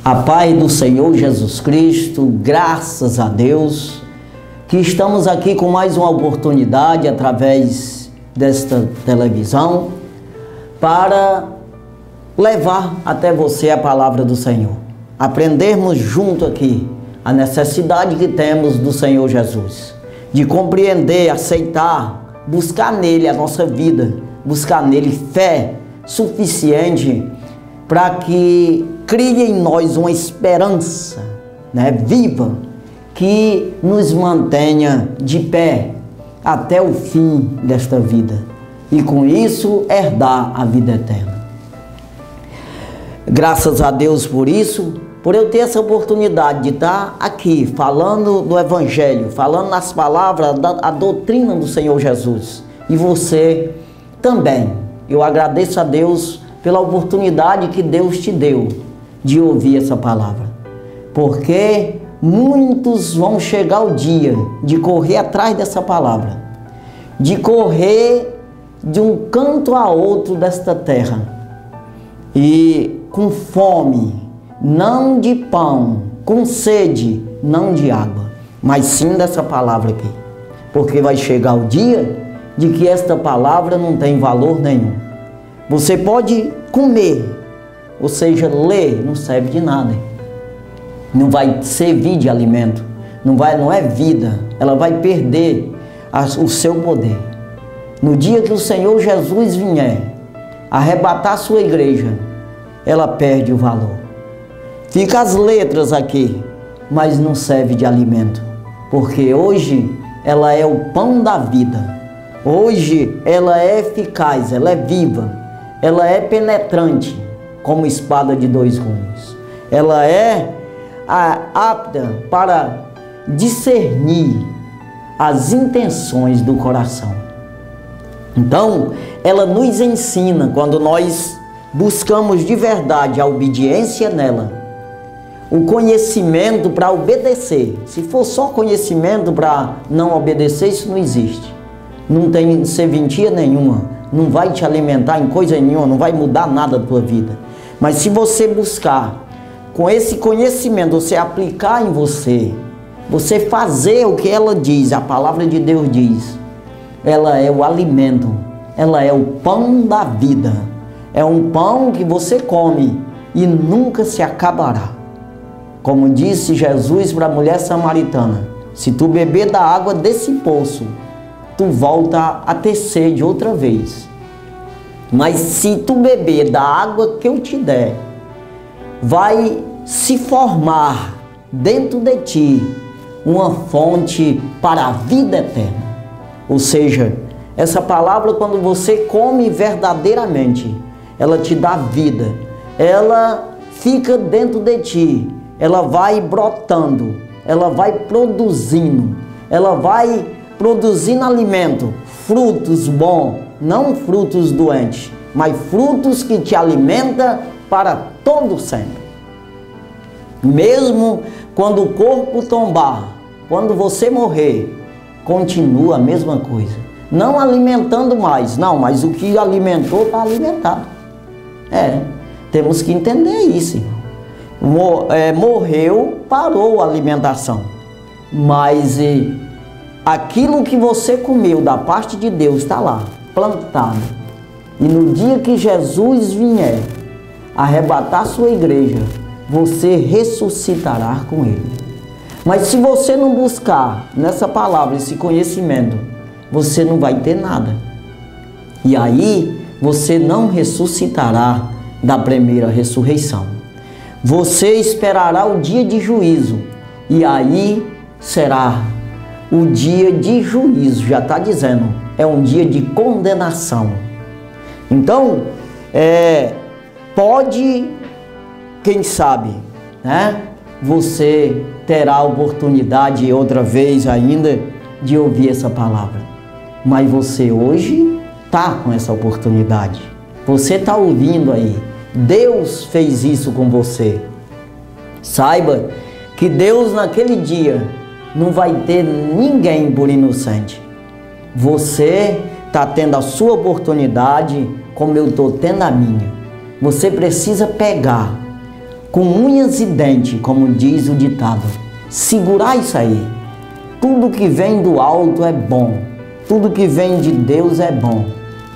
A paz do Senhor Jesus Cristo, graças a Deus, que estamos aqui com mais uma oportunidade através desta televisão para levar até você a palavra do Senhor. Aprendermos junto aqui a necessidade que temos do Senhor Jesus, de compreender, aceitar, buscar nele a nossa vida, buscar nele fé suficiente para que crie em nós uma esperança, viva, que nos mantenha de pé até o fim desta vida e com isso herdar a vida eterna. Graças a Deus por isso, por eu ter essa oportunidade de estar aqui falando do Evangelho, falando nas palavras da doutrina do Senhor Jesus. E você também, eu agradeço a Deus pela oportunidade que Deus te deu de ouvir essa palavra, porque muitos vão chegar o dia de correr atrás dessa palavra, de correr de um canto a outro desta terra e com fome, não de pão, com sede, não de água, mas sim dessa palavra aqui, porque vai chegar o dia de que esta palavra não tem valor nenhum. Você pode comer, ou seja, ler, não serve de nada. Não vai servir de alimento, não é vida, ela vai perder o seu poder. No dia que o Senhor Jesus vier arrebatar a sua igreja, ela perde o valor. Fica as letras aqui, mas não serve de alimento, porque hoje ela é o pão da vida. Hoje ela é eficaz, ela é viva, ela é penetrante, como espada de dois gumes. Ela é apta para discernir as intenções do coração. Então, ela nos ensina, quando nós buscamos de verdade a obediência nela, o conhecimento para obedecer. Se for só conhecimento para não obedecer, isso não existe. Não tem serventia nenhuma, não vai te alimentar em coisa nenhuma, não vai mudar nada da tua vida. Mas se você buscar, com esse conhecimento, você aplicar em você, você fazer o que ela diz, a palavra de Deus diz, ela é o alimento, ela é o pão da vida. É um pão que você come e nunca se acabará. Como disse Jesus para a mulher samaritana, se tu beber da água desse poço, tu volta a ter sede outra vez. Mas se tu beber da água que eu te der, vai se formar dentro de ti uma fonte para a vida eterna. Ou seja, essa palavra, quando você come verdadeiramente, ela te dá vida, ela fica dentro de ti, ela vai brotando, ela vai produzindo alimento, frutos bons, não frutos doentes, mas frutos que te alimentam para todo sempre. Mesmo quando o corpo tombar, quando você morrer, continua a mesma coisa. Não alimentando mais, não, mas o que alimentou está alimentado. Temos que entender isso. Morreu, parou a alimentação. Mas aquilo que você comeu da parte de Deus está lá, plantado. E no dia que Jesus vier arrebatar sua igreja, você ressuscitará com ele. Mas se você não buscar nessa palavra, esse conhecimento, você não vai ter nada. E aí você não ressuscitará da primeira ressurreição. Você esperará o dia de juízo. E aí será o dia de juízo, já está dizendo, é um dia de condenação. Então, pode, quem sabe, você terá a oportunidade outra vez ainda de ouvir essa palavra. Mas você hoje está com essa oportunidade. Você está ouvindo aí. Deus fez isso com você. Saiba que Deus naquele dia não vai ter ninguém por inocente. Você está tendo a sua oportunidade como eu estou tendo a minha. Você precisa pegar com unhas e dentes, como diz o ditado. Segurar isso aí. Tudo que vem do alto é bom. Tudo que vem de Deus é bom.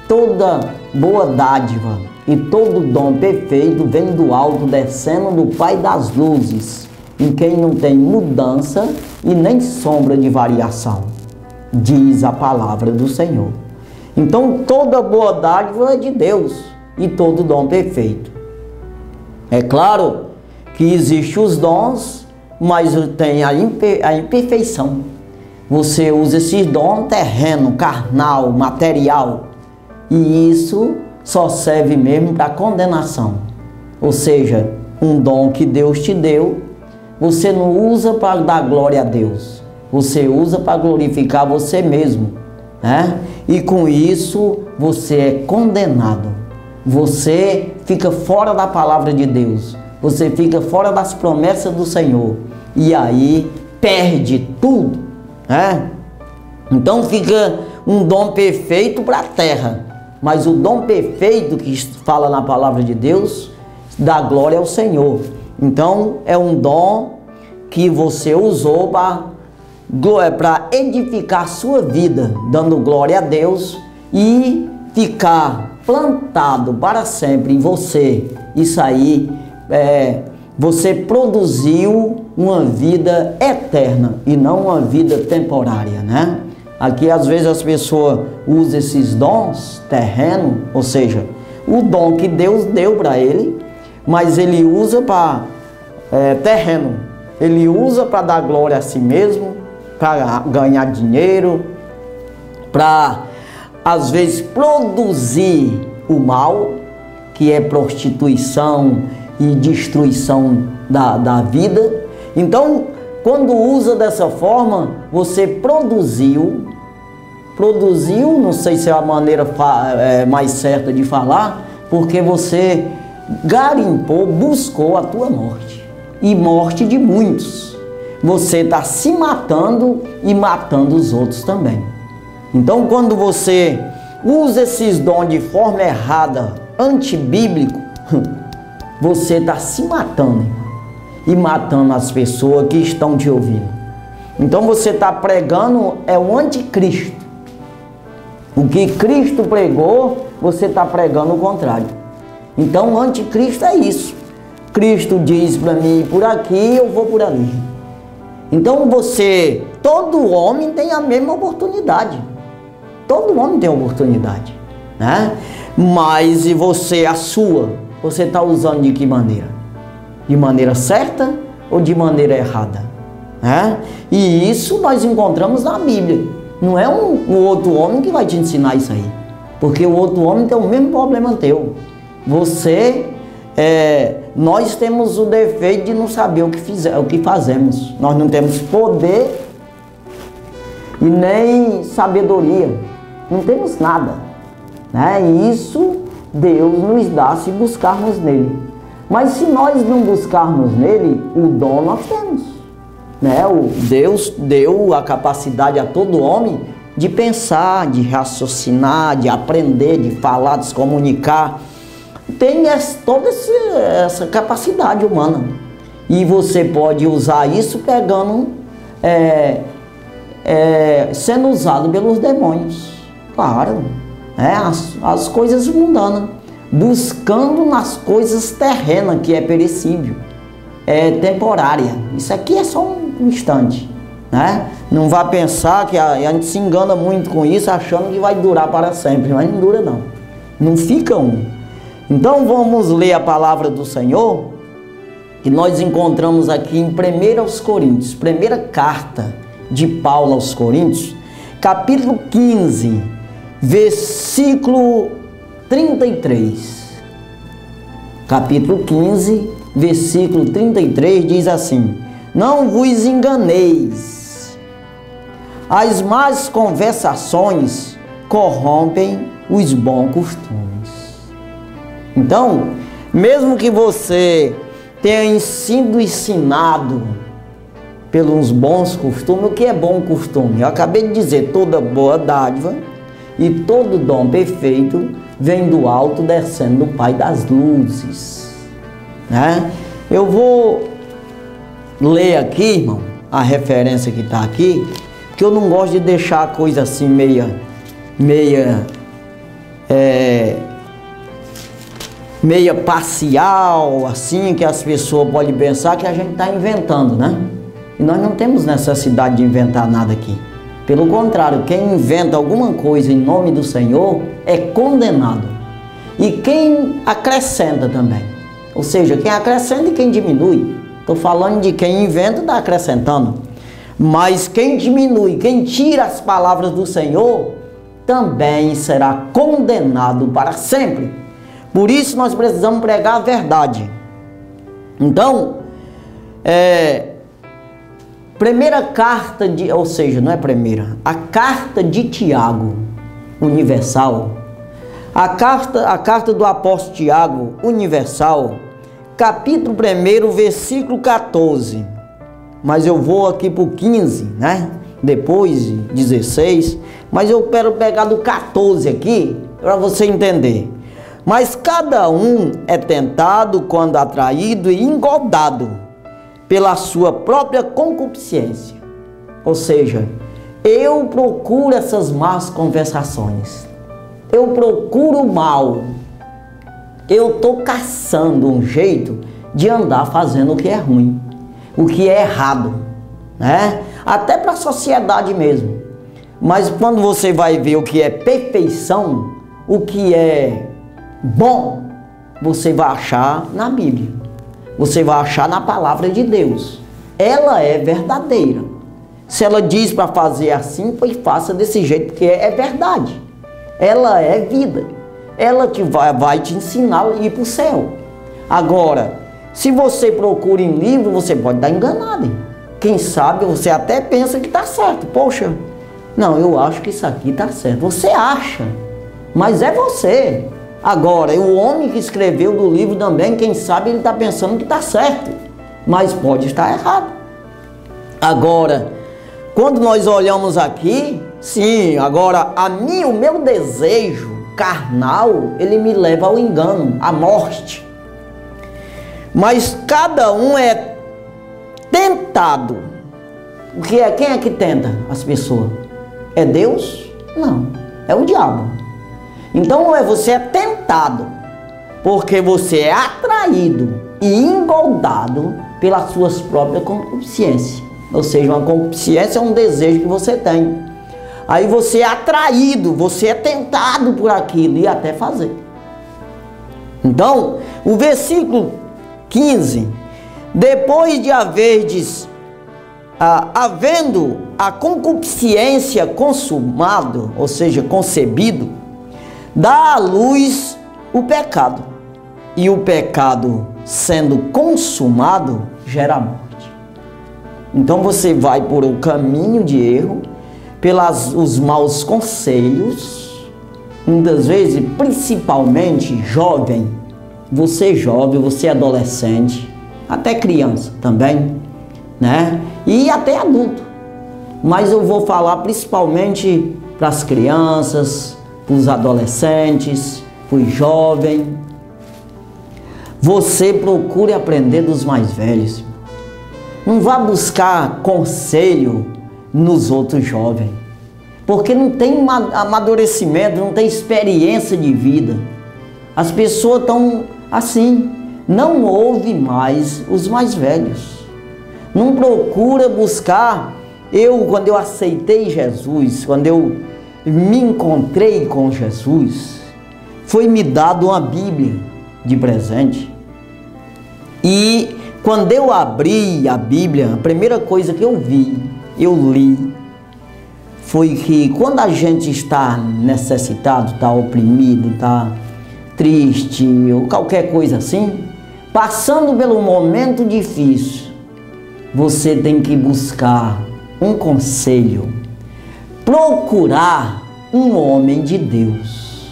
Toda boa dádiva e todo dom perfeito vem do alto, descendo do Pai das luzes, em quem não tem mudança e nem sombra de variação, diz a palavra do Senhor. Então toda boa dádiva é de Deus e todo dom perfeito. É claro que existem os dons, mas tem a imperfeição. Você usa esses dons terreno, carnal, material, e isso só serve mesmo para condenação. Ou seja, um dom que Deus te deu, você não usa para dar glória a Deus, você usa para glorificar você mesmo, né? E com isso você é condenado, você fica fora da palavra de Deus, você fica fora das promessas do Senhor, e aí perde tudo, né? Então fica um dom perfeito para a terra, mas o dom perfeito que fala na palavra de Deus dá glória ao Senhor. Então é um dom que você usou para edificar a sua vida, dando glória a Deus e ficar plantado para sempre em você. Isso aí, você produziu uma vida eterna e não uma vida temporária, né? Aqui às vezes as pessoas usam esses dons terrenos, ou seja, o dom que Deus deu para ele, mas ele usa para terreno, ele usa para dar glória a si mesmo, para ganhar dinheiro, para às vezes produzir o mal, que é prostituição e destruição da vida. Então, quando usa dessa forma, você produziu, não sei se é a maneira mais certa de falar, porque você garimpou, buscou a tua morte, e morte de muitos. Você está se matando e matando os outros também. Então, quando você usa esses dons de forma errada, antibíblico, você está se matando e matando as pessoas que estão te ouvindo. Então você está pregando o anticristo. O que Cristo pregou, você está pregando o contrário. Então o anticristo é isso. Cristo diz para mim, por aqui eu vou por ali. Então todo homem tem a mesma oportunidade. Todo homem tem oportunidade, né? Mas e você, a sua, você está usando de que maneira? De maneira certa ou de maneira errada, né? E isso nós encontramos na Bíblia. Não é um outro homem que vai te ensinar isso aí, porque o outro homem tem o mesmo problema teu. Nós temos o defeito de não saber o que fazemos. Nós não temos poder e nem sabedoria. Não temos nada, né? E isso Deus nos dá se buscarmos nele. Mas se nós não buscarmos nele, o dom nós temos, né? Deus deu a capacidade a todo homem de pensar, de raciocinar, de aprender, de falar, de se comunicar. Tem toda essa capacidade humana. E você pode usar isso pegando, sendo usado pelos demônios. Claro, as coisas mundanas. Buscando nas coisas terrenas, que é perecível, é temporária. Isso aqui é só um instante, né? Não vá pensar que a gente se engana muito com isso, achando que vai durar para sempre, mas não dura não. Não fica um. Então vamos ler a palavra do Senhor, que nós encontramos aqui em 1 aos Coríntios, primeira carta de Paulo aos Coríntios, capítulo 15, versículo 33. Capítulo 15, versículo 33 diz assim: não vos enganeis, as más conversações corrompem os bons costumes. Então, mesmo que você tenha sido ensinado pelos bons costumes, o que é bom costume? Eu acabei de dizer, toda boa dádiva e todo dom perfeito vem do alto, descendo do Pai das luzes, né? Eu vou ler aqui, irmão, a referência que está aqui, porque eu não gosto de deixar a coisa assim meia parcial, assim, que as pessoas podem pensar que a gente está inventando, né? E nós não temos necessidade de inventar nada aqui. Pelo contrário, quem inventa alguma coisa em nome do Senhor é condenado. E quem acrescenta também. Ou seja, quem acrescenta e quem diminui. Estou falando de quem inventa está acrescentando. Mas quem diminui, quem tira as palavras do Senhor, também será condenado para sempre. Por isso nós precisamos pregar a verdade. Então, primeira carta ou seja, não é primeira, a carta de Tiago, universal, a carta do apóstolo Tiago, universal, capítulo 1, versículo 14, mas eu vou aqui para o 15, né? Depois 16, mas eu quero pegar do 14 aqui, para você entender. Mas cada um é tentado quando atraído e engodado pela sua própria concupiscência. Ou seja, eu procuro essas más conversações, eu procuro o mal, eu estou caçando um jeito de andar fazendo o que é ruim, o que é errado, né? Até para a sociedade mesmo. Mas quando você vai ver o que é perfeição, o que é bom, você vai achar na Bíblia. Você vai achar na palavra de Deus. Ela é verdadeira. Se ela diz para fazer assim, pois faça desse jeito, porque é verdade. Ela é vida. Ela que vai te ensinar a ir para o céu. Agora, se você procura em livro, você pode estar enganado. Quem sabe você até pensa que está certo. Poxa, não, eu acho que isso aqui está certo. Você acha, mas é você. Agora, o homem que escreveu do livro também, quem sabe ele está pensando que está certo, mas pode estar errado. Agora, quando nós olhamos aqui, sim, agora o meu desejo carnal, ele me leva ao engano, à morte. Mas cada um é tentado. Quem é que tenta as pessoas? É Deus? Não, é o diabo. Então você é tentado, porque você é atraído e engoldado pelas suas próprias concupiscências. Ou seja, uma concupiscência é um desejo que você tem. Aí você é atraído, você é tentado por aquilo e até fazer. Então, o versículo 15, depois de havendo a concupiscência consumado, ou seja, concebido, dá à luz o pecado, e o pecado sendo consumado gera morte. Então você vai por um caminho de erro, pelos maus conselhos, muitas vezes, principalmente jovem, você adolescente, até criança também, né? E até adulto. Mas eu vou falar principalmente para as crianças, para os adolescentes, para os jovens. Você procure aprender dos mais velhos. Não vá buscar conselho nos outros jovens, porque não tem amadurecimento, não tem experiência de vida. As pessoas estão assim, não ouve mais os mais velhos. Não procura buscar. Quando eu aceitei Jesus, quando eu me encontrei com Jesus, foi me dado uma Bíblia de presente. E quando eu abri a Bíblia, a primeira coisa que eu li, foi que quando a gente está necessitado, está oprimido, está triste, ou qualquer coisa assim, passando pelo momento difícil, você tem que buscar um conselho, procurar um homem de Deus.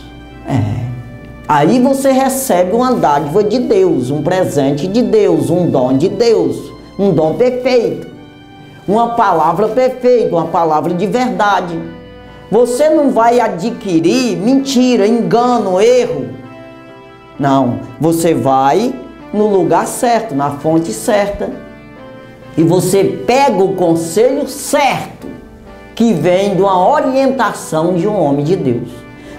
Aí você recebe uma dádiva de Deus, um presente de Deus, um dom de Deus, um dom perfeito, uma palavra perfeita, uma palavra de verdade. Você não vai adquirir mentira, engano, erro. Não, você vai no lugar certo, na fonte certa. E você pega o conselho certo, que vem de uma orientação de um homem de Deus.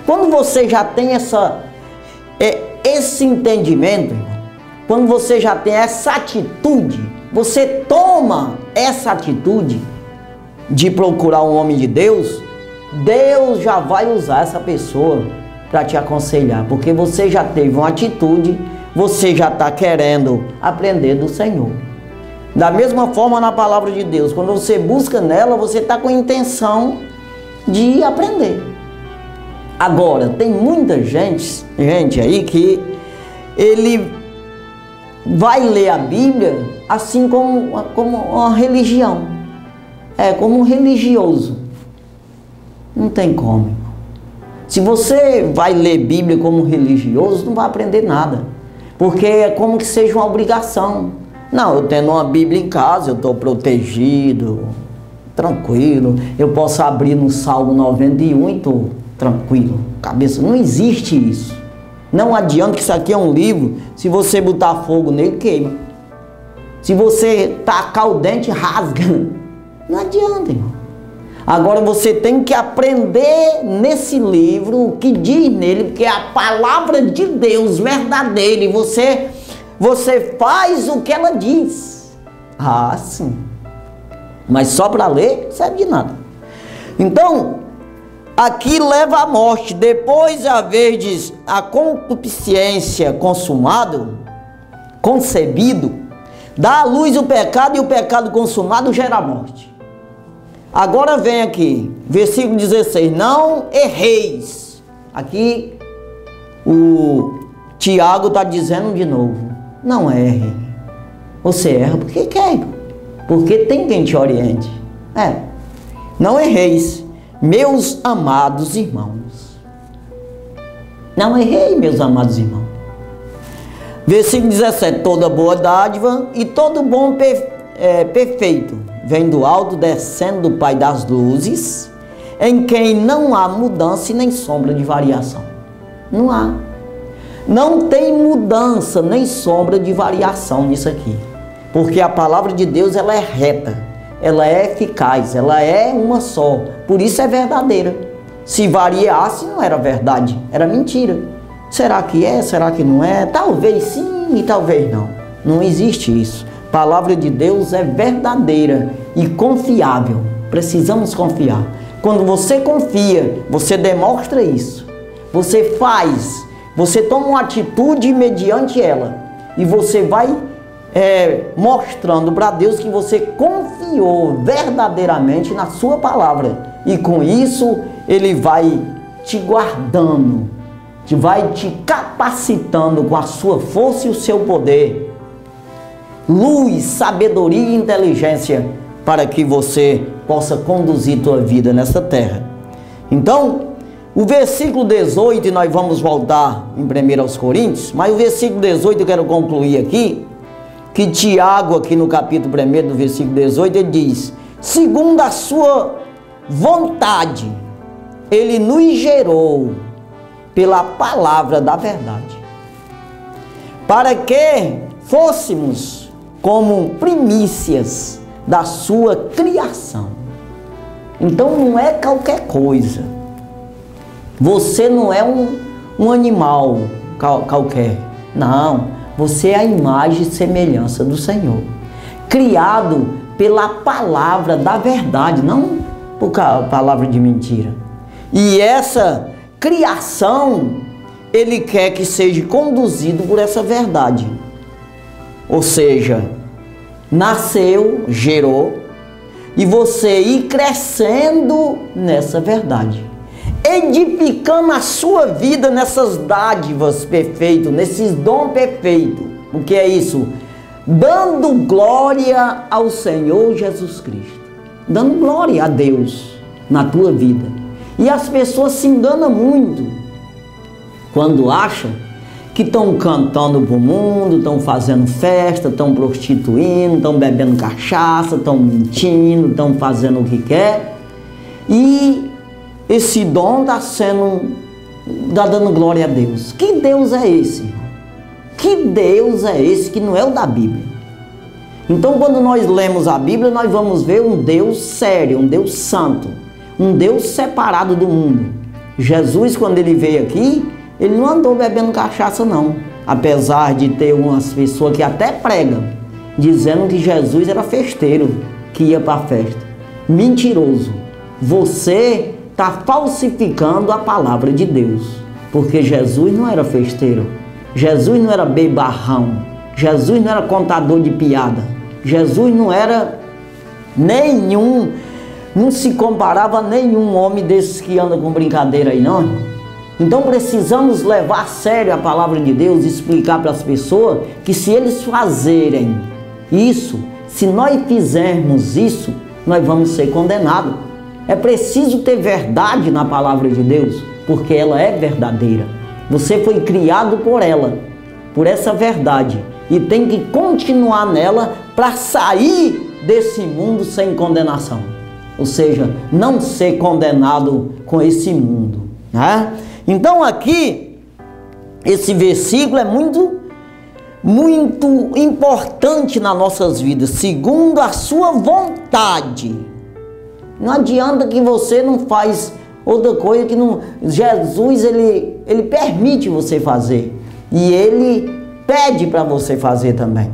Quando você já tem esse entendimento, quando você já tem essa atitude, você toma essa atitude de procurar um homem de Deus, Deus já vai usar essa pessoa para te aconselhar, porque você já teve uma atitude, você já está querendo aprender do Senhor. Da mesma forma na palavra de Deus, quando você busca nela, você está com a intenção de aprender. Agora, tem muita gente aí que ele vai ler a Bíblia assim como uma religião. Como um religioso. Não tem como. Se você vai ler Bíblia como religioso, não vai aprender nada. Porque é como que seja uma obrigação. Não, eu tendo uma Bíblia em casa, eu estou protegido, tranquilo. Eu posso abrir no Salmo 91 e estou tranquilo. Cabeça, não existe isso. Não adianta, que isso aqui é um livro, se você botar fogo nele, queima. Se você tacar o dente, rasga. Não adianta, irmão. Agora você tem que aprender nesse livro o que diz nele, porque é a palavra de Deus verdadeira, e você faz o que ela diz. Ah, sim. Mas só para ler, não serve de nada. Então, aqui leva à morte, depois de haverdes a concupiscência concebido, dá à luz o pecado, e o pecado consumado gera a morte. Agora vem aqui, versículo 16, não erreis. Aqui o Tiago está dizendo de novo, não erre. Você erra porque quer, porque tem quem te oriente. Não erreis, meus amados irmãos. Não errei, meus amados irmãos. Versículo 17, toda boa dádiva e todo bom perfeito vem do alto, descendo do Pai das luzes, em quem não há mudança e nem sombra de variação. Não há. Não tem mudança nem sombra de variação nisso aqui. Porque a palavra de Deus, ela é reta, ela é eficaz, ela é uma só. Por isso é verdadeira. Se variasse, não era verdade, era mentira. Será que é? Será que não é? Talvez sim e talvez não. Não existe isso. A palavra de Deus é verdadeira e confiável. Precisamos confiar. Quando você confia, você demonstra isso. Você faz, você toma uma atitude mediante ela. E você vai mostrando para Deus que você confiou verdadeiramente na sua palavra. E com isso, Ele vai te guardando, vai te capacitando com a sua força e o seu poder. Luz, sabedoria e inteligência para que você possa conduzir tua vida nessa terra. Então, o versículo 18, e nós vamos voltar em 1 aos Coríntios, mas o versículo 18 eu quero concluir aqui, que Tiago, aqui no capítulo 1, do versículo 18, ele diz, segundo a sua vontade, ele nos gerou pela palavra da verdade, para que fôssemos como primícias da sua criação. Então não é qualquer coisa. Você não é um animal qualquer. Não, você é a imagem e semelhança do Senhor. Criado pela palavra da verdade, não por palavra de mentira. E essa criação, Ele quer que seja conduzido por essa verdade. Ou seja, nasceu, gerou, e você ir crescendo nessa verdade, edificando a sua vida nessas dádivas perfeitas, nesses dons perfeitos. O que é isso? Dando glória ao Senhor Jesus Cristo, dando glória a Deus na tua vida. E as pessoas se enganam muito quando acham que estão cantando para o mundo, estão fazendo festa, estão prostituindo, estão bebendo cachaça, estão mentindo, estão fazendo o que quer. E esse dom está dando glória a Deus. Que Deus é esse, irmão? Que Deus é esse que não é o da Bíblia? Então, quando nós lemos a Bíblia, nós vamos ver um Deus sério, um Deus santo, um Deus separado do mundo. Jesus, quando ele veio aqui, ele não andou bebendo cachaça, não. Apesar de ter umas pessoas que até pregam, dizendo que Jesus era festeiro, que ia para a festa. Mentiroso. Você está falsificando a palavra de Deus. Porque Jesus não era festeiro. Jesus não era bebarrão. Jesus não era contador de piada. Jesus não era não se comparava a nenhum homem desses que anda com brincadeira aí, não. Então precisamos levar a sério a palavra de Deus e explicar para as pessoas que se eles fazerem isso, se nós fizermos isso, nós vamos ser condenados. É preciso ter verdade na palavra de Deus, porque ela é verdadeira. Você foi criado por ela, por essa verdade, e tem que continuar nela para sair desse mundo sem condenação. Ou seja, não ser condenado com esse mundo, né? Então aqui, esse versículo é muito importante nas nossas vidas, segundo a sua vontade. Não adianta que você não faz outra coisa que não... Jesus, ele permite você fazer. E ele pede para você fazer também.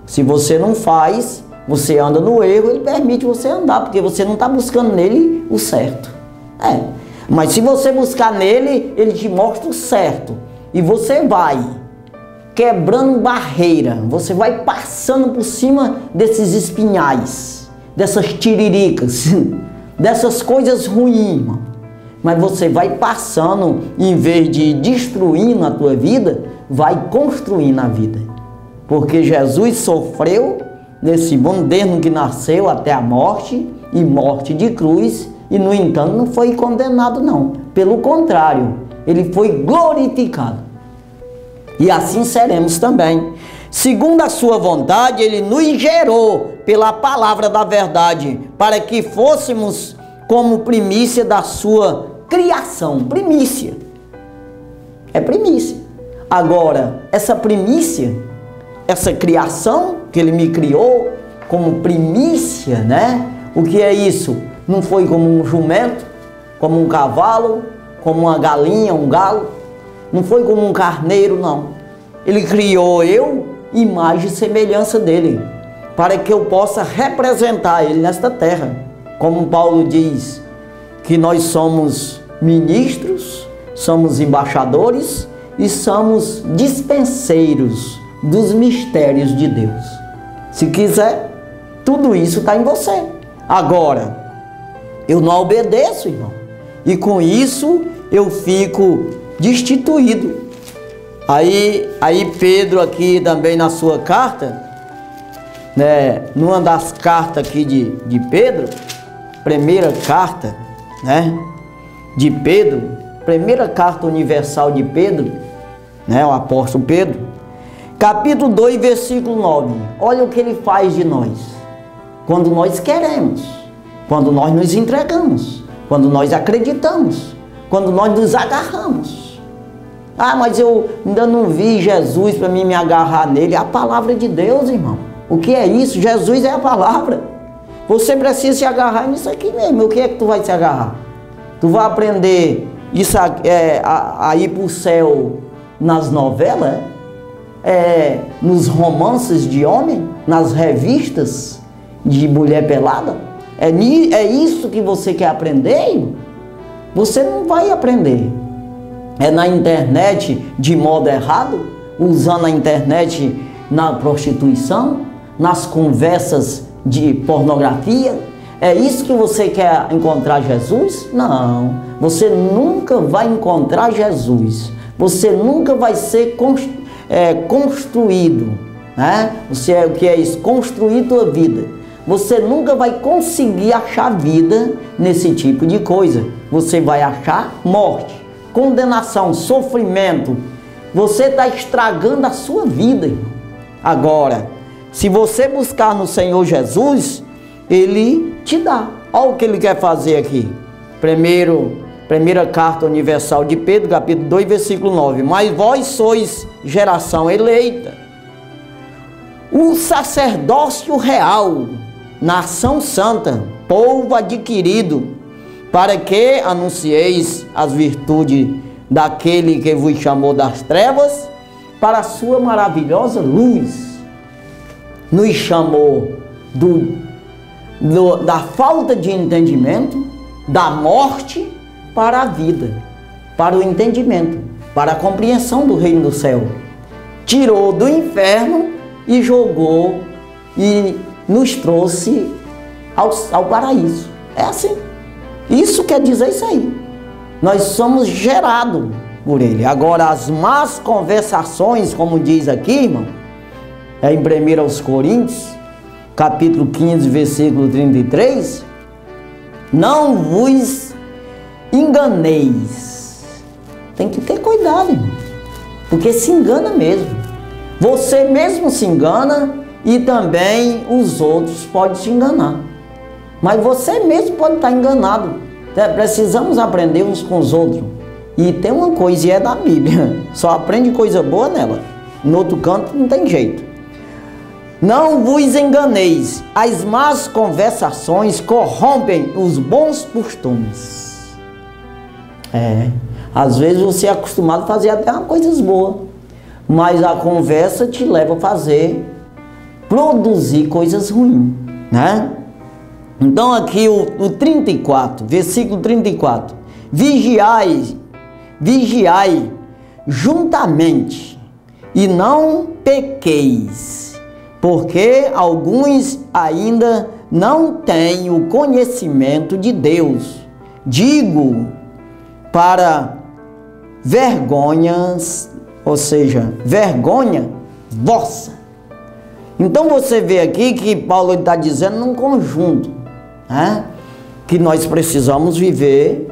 Se você não faz, você anda no erro, ele permite você andar, porque você não está buscando nele o certo. Mas se você buscar nele, ele te mostra o certo. E você vai quebrando barreira, você vai passando por cima desses espinhais, dessas tiriricas, dessas coisas ruins, irmão. Mas você vai passando, em vez de destruir na tua vida, vai construir na vida. Porque Jesus sofreu nesse mundo desde que nasceu até a morte, e morte de cruz, e no entanto não foi condenado não. Pelo contrário, ele foi glorificado. E assim seremos também. Segundo a sua vontade, ele nos gerou pela palavra da verdade, para que fôssemos como primícia da sua criação. Primícia. É primícia. Agora, essa primícia, essa criação que ele me criou como primícia, né? O que é isso? Não foi como um jumento, como um cavalo, como uma galinha, um galo. Não foi como um carneiro, não. Ele criou eu, imagem e semelhança dele, para que eu possa representar ele nesta terra. Como Paulo diz, que nós somos ministros, somos embaixadores e somos dispenseiros dos mistérios de Deus. Se quiser, tudo isso está em você. Agora, eu não obedeço, irmão, e com isso eu fico destituído. Aí Pedro aqui também na sua carta, né, numa das cartas aqui de Pedro, primeira carta, né, de Pedro, primeira carta universal de Pedro, né, o apóstolo Pedro, capítulo 2, versículo 9. Olha o que ele faz de nós. Quando nós queremos, quando nós nos entregamos, quando nós acreditamos, quando nós nos agarramos. Ah, mas eu ainda não vi Jesus para mim me agarrar nele. É a palavra de Deus, irmão. O que é isso? Jesus é a palavra. Você precisa se agarrar nisso aqui mesmo. O que é que tu vai se agarrar? Tu vai aprender isso a ir para o céu nas novelas? Nos romances de homem? Nas revistas de mulher pelada? É isso que você quer aprender, irmão? Você não vai aprender. É na internet de modo errado, usando a internet na prostituição, nas conversas de pornografia. É isso que você quer encontrar Jesus? Não, você nunca vai encontrar Jesus. Você nunca vai ser construído, né? Você o que é isso? Construir tua vida. Você nunca vai conseguir achar vida nesse tipo de coisa. Você vai achar morte, condenação, sofrimento. Você está estragando a sua vida, irmão. Agora, se você buscar no Senhor Jesus, Ele te dá. Olha o que Ele quer fazer aqui. Primeiro, Primeira Carta Universal de Pedro, capítulo 2, versículo 9. Mas vós sois geração eleita, o sacerdócio real, nação santa, povo adquirido, para que anuncieis as virtudes daquele que vos chamou das trevas para a sua maravilhosa luz. Nos chamou da falta de entendimento, da morte, para a vida, para o entendimento, para a compreensão do reino do céu. Tirou do inferno e jogou e nos trouxe ao paraíso. É assim. Isso quer dizer isso aí. Nós somos gerados por ele. Agora, as más conversações, como diz aqui, irmão, é em 1 Coríntios, capítulo 15, versículo 33, não vos enganeis. Tem que ter cuidado, irmão, porque se engana mesmo. Você mesmo se engana e também os outros podem te enganar. Mas você mesmo pode estar enganado. Precisamos aprender uns com os outros. E tem uma coisa, e é da Bíblia. Só aprende coisa boa nela. No outro canto não tem jeito. Não vos enganeis. As más conversações corrompem os bons costumes. Às vezes você é acostumado a fazer até coisas boas. Mas a conversa te leva a produzir coisas ruins, né? Então aqui o 34, versículo 34. Vigiai juntamente e não pequeis, porque alguns ainda não têm o conhecimento de Deus. Digo para vergonhas, ou seja, vergonha vossa. Então você vê aqui que Paulo está dizendo num conjunto, né? Que nós precisamos viver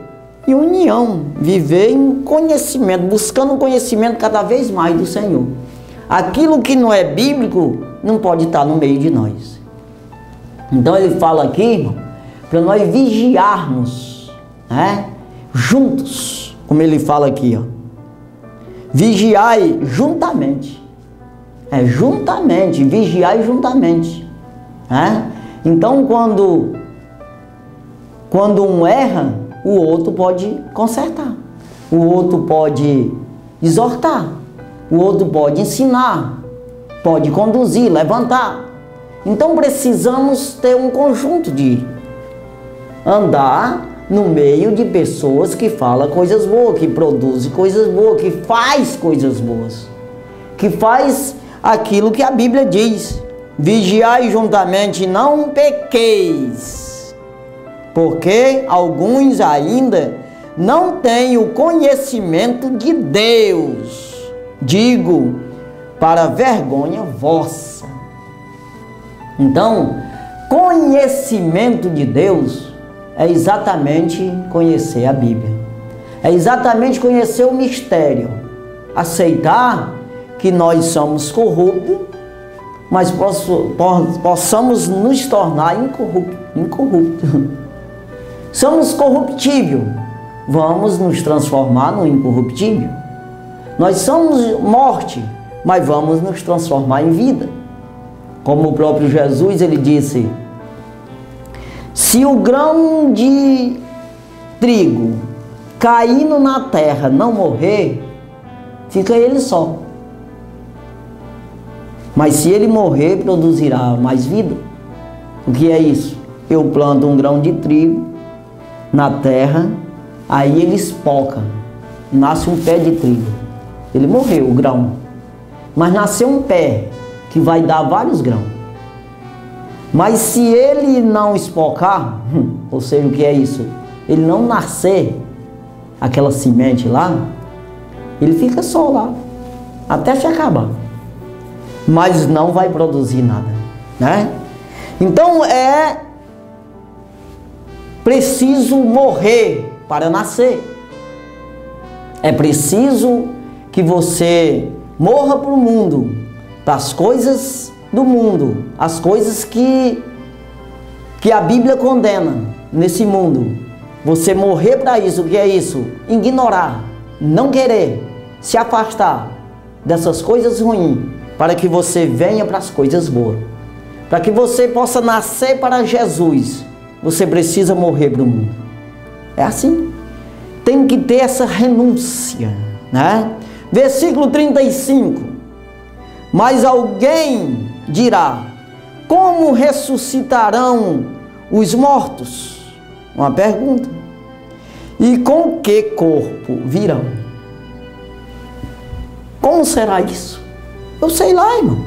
em união, viver em conhecimento, buscando um conhecimento cada vez mais do Senhor. Aquilo que não é bíblico não pode estar no meio de nós. Então ele fala aqui, irmão, para nós vigiarmos, né? Juntos, como ele fala aqui, ó. Vigiai juntamente. Juntamente, vigiai juntamente. Então quando um erra, o outro pode consertar, o outro pode exortar, o outro pode ensinar, pode conduzir, levantar. Então precisamos ter um conjunto de andar no meio de pessoas que falam coisas boas, que produzem coisas boas, que faz coisas boas, que faz aquilo que a Bíblia diz. Vigiai juntamente, não pequeis, porque alguns ainda não têm o conhecimento de Deus. Digo, para vergonha vossa. Então, conhecimento de Deus é exatamente conhecer a Bíblia. É exatamente conhecer o mistério. Aceitar que nós somos corruptos, mas possamos nos tornar incorruptos. Somos corruptíveis, vamos nos transformar no incorruptível. Nós somos morte, mas vamos nos transformar em vida. Como o próprio Jesus, ele disse: se o grão de trigo caindo na terra não morrer, fica ele só. Mas se ele morrer, produzirá mais vida. O que é isso? Eu planto um grão de trigo na terra, aí ele espoca, nasce um pé de trigo. Ele morreu, o grão. Mas nasceu um pé que vai dar vários grãos. Mas se ele não espocar, ou seja, o que é isso? Ele não nascer aquela semente lá, ele fica só lá, até se acabar. Mas não vai produzir nada, né? Então é preciso morrer para nascer. É preciso que você morra para o mundo, para as coisas do mundo, as coisas que a Bíblia condena nesse mundo. Você morrer para isso. O que é isso? Ignorar, não querer, se afastar dessas coisas ruins, para que você venha para as coisas boas. Para que você possa nascer para Jesus, você precisa morrer para o mundo. É assim. Tem que ter essa renúncia, né? Versículo 35. Mas alguém dirá: como ressuscitarão os mortos? Uma pergunta. E com que corpo virão? Como será isso? Eu sei lá, irmão.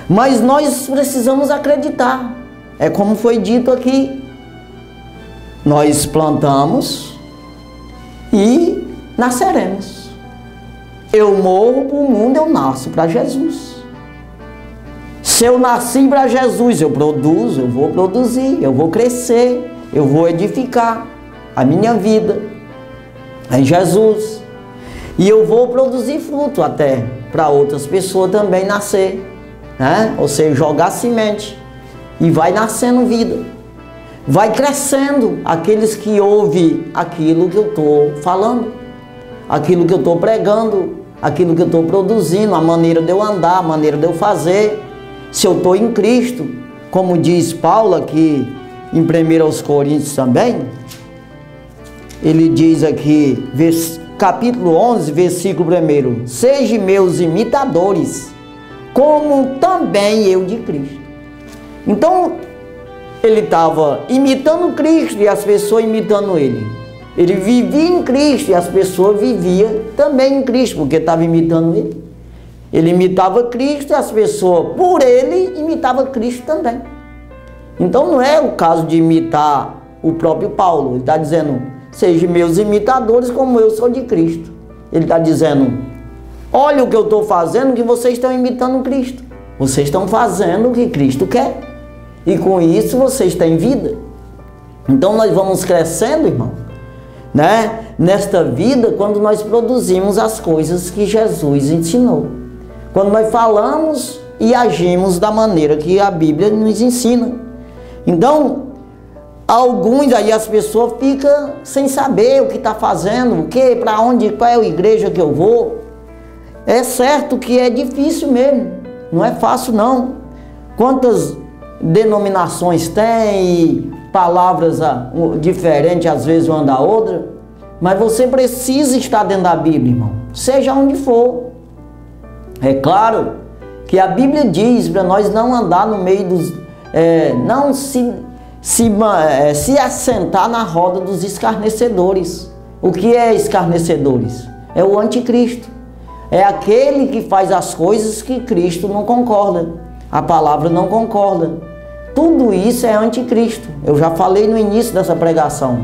Mas nós precisamos acreditar. É como foi dito aqui. Nós plantamos e nasceremos. Eu morro para o mundo, eu nasço para Jesus. Se eu nasci para Jesus, eu produzo, eu vou produzir, eu vou crescer, eu vou edificar a minha vida em Jesus. E eu vou produzir fruto até para outras pessoas também nascer, né? Ou seja, jogar semente e vai nascendo vida. Vai crescendo aqueles que ouvem aquilo que eu estou falando, aquilo que eu estou pregando, aquilo que eu estou produzindo, a maneira de eu andar, a maneira de eu fazer. Se eu estou em Cristo, como diz Paulo aqui em 1 Coríntios também, ele diz aqui, capítulo 11, versículo 1: sejam meus imitadores, como também eu de Cristo. Então, ele estava imitando Cristo e as pessoas imitando ele. Ele vivia em Cristo e as pessoas viviam também em Cristo, porque estava imitando ele. Ele imitava Cristo e as pessoas, por ele, imitavam Cristo também. Então não é o caso de imitar o próprio Paulo. Ele está dizendo: sejam meus imitadores como eu sou de Cristo. Ele está dizendo: olha o que eu estou fazendo, que vocês estão imitando Cristo. Vocês estão fazendo o que Cristo quer. E com isso vocês têm vida. Então nós vamos crescendo, irmão, né? Nesta vida, quando nós produzimos as coisas que Jesus ensinou. Quando nós falamos e agimos da maneira que a Bíblia nos ensina. Então, alguns aí as pessoas ficam sem saber o que está fazendo, o que, para onde, qual é a igreja que eu vou. É certo que é difícil mesmo, não é fácil não. Quantas denominações tem e palavras diferentes às vezes uma da outra, mas você precisa estar dentro da Bíblia, irmão, seja onde for. É claro que a Bíblia diz para nós não andar no meio dos... não se assentar na roda dos escarnecedores. O que é escarnecedores? É o anticristo. É aquele que faz as coisas que Cristo não concorda. A palavra não concorda. Tudo isso é anticristo. Eu já falei no início dessa pregação.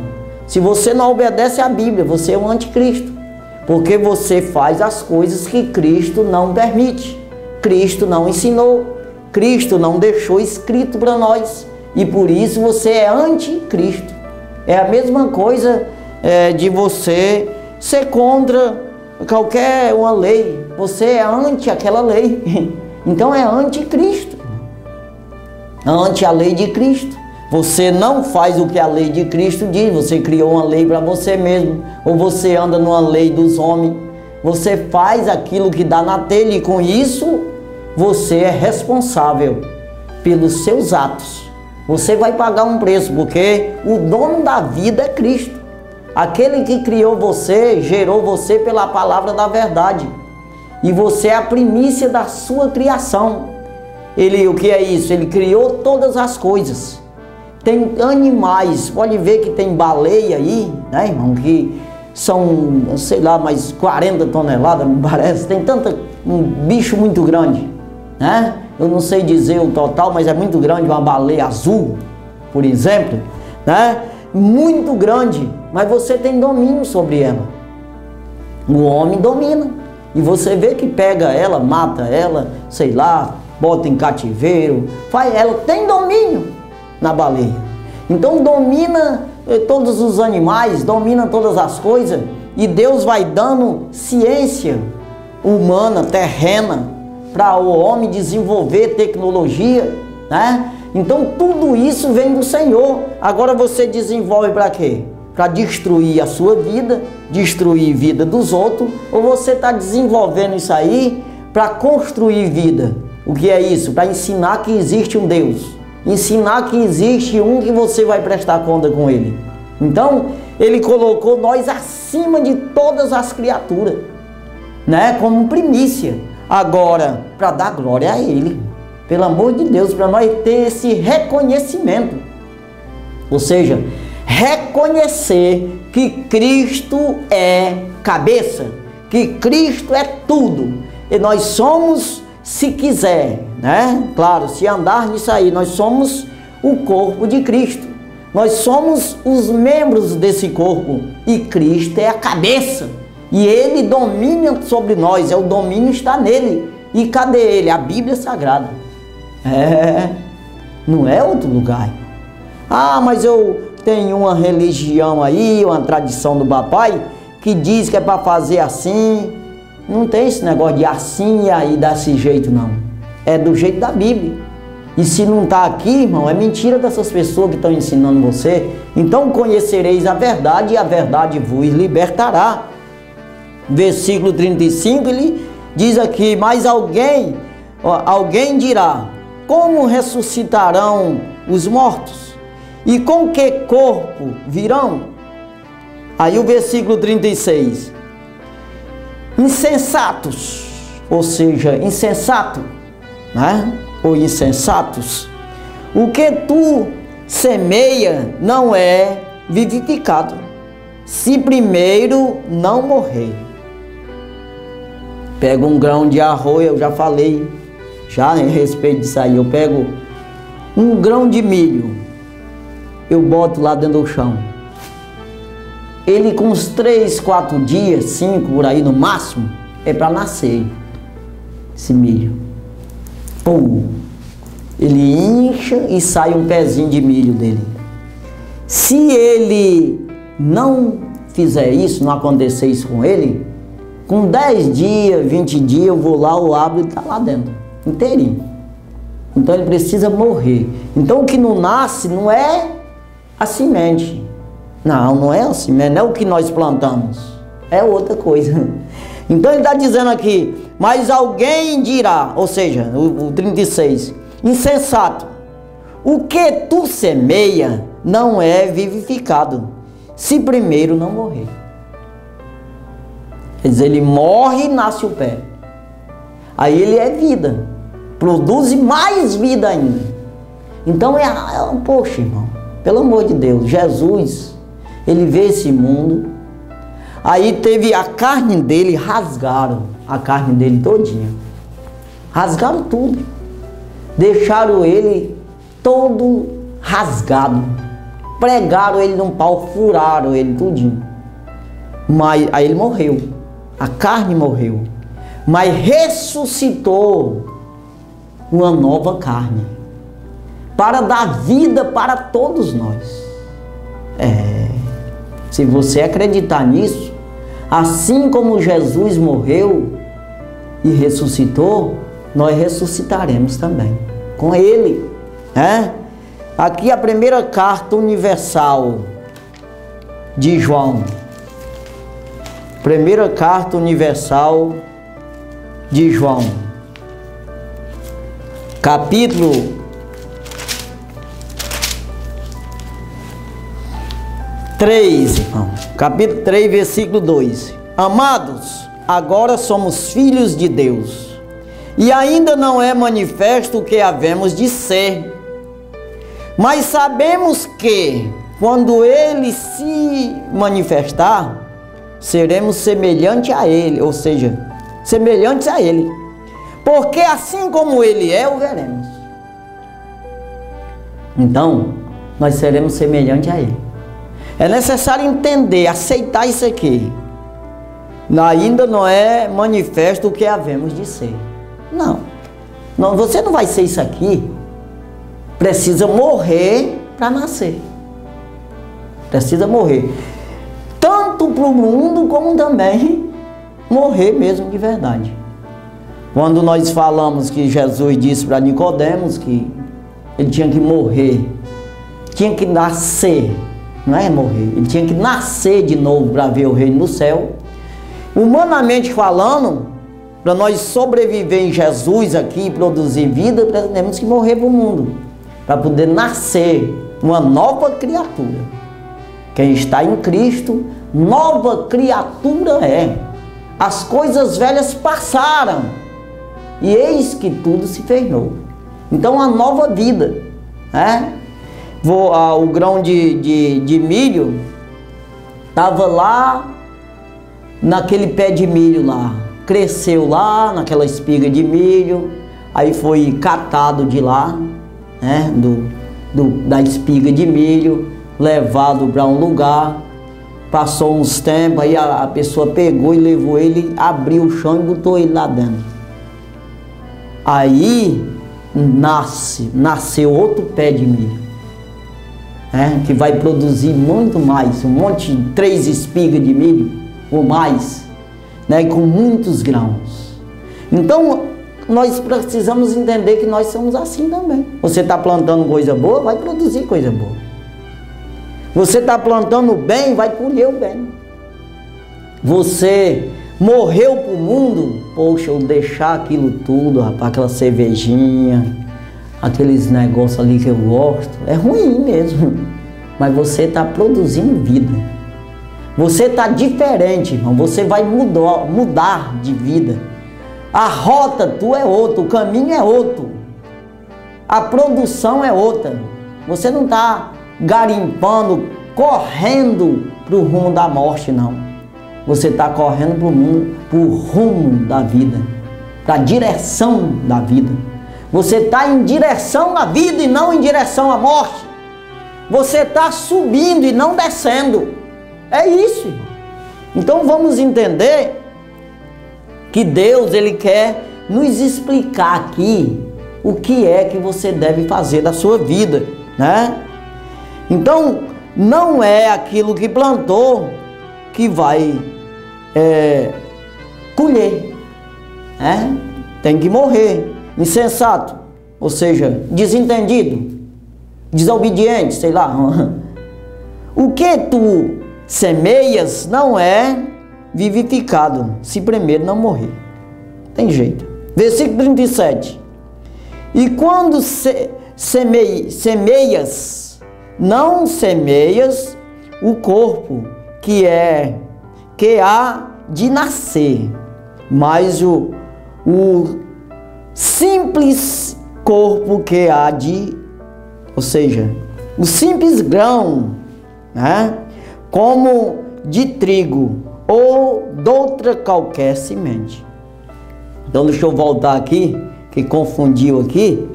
Se você não obedece à Bíblia, você é um anticristo. Porque você faz as coisas que Cristo não permite. Cristo não ensinou. Cristo não deixou escrito para nós. E por isso você é anticristo. É a mesma coisa de você ser contra qualquer uma lei. Você é anti aquela lei. Então é anticristo. Ante a lei de Cristo. Você não faz o que a lei de Cristo diz. Você criou uma lei para você mesmo. Ou você anda numa lei dos homens. Você faz aquilo que dá na telha. E com isso, você é responsável pelos seus atos. Você vai pagar um preço. Porque o dono da vida é Cristo. Aquele que criou você, gerou você pela palavra da verdade. E você é a primícia da sua criação. O que é isso? Ele criou todas as coisas. Tem animais, pode ver que tem baleia aí, né, irmão, que são, sei lá, mais 40 toneladas, me parece. Tem um bicho muito grande, né? Eu não sei dizer o total, mas é muito grande, uma baleia azul, por exemplo, né? Muito grande, mas você tem domínio sobre ela. O homem domina. E você vê que pega ela, mata ela, sei lá, bota em cativeiro, ela tem domínio na baleia. Então domina todos os animais, domina todas as coisas, e Deus vai dando ciência humana, terrena, para o homem desenvolver tecnologia, né? Então tudo isso vem do Senhor. Agora você desenvolve para quê? Para destruir a sua vida, destruir a vida dos outros, ou você está desenvolvendo isso aí para construir vida? O que é isso? Para ensinar que existe um Deus, ensinar que existe um que você vai prestar conta com ele. Então, ele colocou nós acima de todas as criaturas, né? Como primícia. Agora, para dar glória a ele, pelo amor de Deus, para nós ter esse reconhecimento. Ou seja, reconhecer que Cristo é cabeça, que Cristo é tudo. E nós somos, se quiser, né? Claro, se andar nisso aí, nós somos o corpo de Cristo. Nós somos os membros desse corpo e Cristo é a cabeça. E Ele domina sobre nós, o domínio está nele. E cadê Ele? A Bíblia Sagrada. Não é outro lugar. Ah, mas eu tenho uma religião aí, uma tradição do papai, que diz que é para fazer assim. Não tem esse negócio de assim e aí desse jeito, não. É do jeito da Bíblia. E se não está aqui, irmão, é mentira dessas pessoas que estão ensinando você. Então conhecereis a verdade e a verdade vos libertará. Versículo 35, ele diz aqui, mas alguém dirá, como ressuscitarão os mortos? E com que corpo virão? Aí o versículo 36, insensatos, ou seja, insensato, né? Ou insensatos, o que tu semeia não é vivificado, se primeiro não morrer. Pega um grão de arroz, eu já falei, já a respeito disso aí, eu pego um grão de milho, eu boto lá dentro do chão, ele com uns 3, 4 dias, 5 por aí no máximo, é para nascer esse milho. Pum, ele incha e sai um pezinho de milho dele. Se ele não fizer isso, não acontecer isso com ele, com 10 dias, 20 dias, eu vou lá, eu abro e está lá dentro, inteirinho. Então ele precisa morrer. Então o que não nasce não é a semente. Não é a semente, não é o que nós plantamos. É outra coisa. Então ele está dizendo aqui, mas alguém dirá, ou seja, o 36, insensato, o que tu semeia não é vivificado, se primeiro não morrer. Quer dizer, ele morre e nasce o pé. Aí ele é vida, produz mais vida ainda. Então poxa, irmão, pelo amor de Deus, Jesus, ele veio esse mundo, aí teve a carne dele, rasgaram a carne dele todinha, rasgaram tudo, deixaram ele todo rasgado, pregaram ele num pau, furaram ele tudinho, mas aí ele morreu, a carne morreu, mas ressuscitou uma nova carne, para dar vida para todos nós. Se você acreditar nisso, assim como Jesus morreu e ressuscitou, nós ressuscitaremos também com Ele. Aqui a primeira carta universal de João. Primeira carta universal de João. Capítulo 3, irmão. Capítulo 3, versículo 2. Amados, agora somos filhos de Deus, e ainda não é manifesto o que havemos de ser. Mas sabemos que, quando Ele se manifestar, seremos semelhantes a Ele, ou seja, semelhantes a Ele. Porque assim como Ele é, o veremos. Então, nós seremos semelhantes a Ele. É necessário entender, aceitar isso aqui. Ainda não é manifesto o que havemos de ser. Não, você não vai ser isso aqui. Precisa morrer para nascer. Precisa morrer. Tanto para o mundo, como também morrer mesmo de verdade. Quando nós falamos que Jesus disse para Nicodemos que ele tinha que morrer, tinha que nascer, não é morrer, ele tinha que nascer de novo para ver o reino do céu. Humanamente falando, para nós sobreviver em Jesus aqui e produzir vida, temos que morrer para o mundo, para poder nascer uma nova criatura. Quem está em Cristo, nova criatura é. As coisas velhas passaram e eis que tudo se fez novo. Então, a nova vida, né? O grão de milho estava lá naquele pé de milho lá, cresceu lá naquela espiga de milho, aí foi catado de lá, né? Da espiga de milho, levado para um lugar. Passou uns tempos, aí a pessoa pegou e levou ele, abriu o chão e botou ele lá dentro. Aí nasceu outro pé de milho, que vai produzir muito mais, um monte de 3 espigas de milho ou mais, né, com muitos grãos. Então nós precisamos entender que nós somos assim também. Você está plantando coisa boa, vai produzir coisa boa. Você está plantando o bem, vai colher o bem. Você morreu para o mundo, poxa, eu deixar aquilo tudo, rapaz, aquela cervejinha, aqueles negócios ali que eu gosto, é ruim mesmo. Mas você está produzindo vida. Você está diferente, irmão. Você vai mudar de vida. A rota tua é outra, o caminho é outro. A produção é outra. Você não está garimpando, correndo para o rumo da morte, não. Você está correndo para o rumo da vida, para a direção da vida. Você está em direção à vida e não em direção à morte. Você está subindo e não descendo. É isso, irmão. Então vamos entender que Deus, Ele quer nos explicar aqui o que é que você deve fazer da sua vida, né? Então, não é aquilo que plantou que vai colher, né? Tem que morrer. Insensato, ou seja, desentendido, desobediente, sei lá. O que tu semeias não é vivificado, se primeiro não morrer. Tem jeito. Versículo 37. E quando semeias, não semeias o corpo que há de nascer, mas o simples corpo que há de, ou seja, o simples grão, né? Como de trigo ou de outra qualquer semente. Então deixa eu voltar aqui, que confundiu aqui,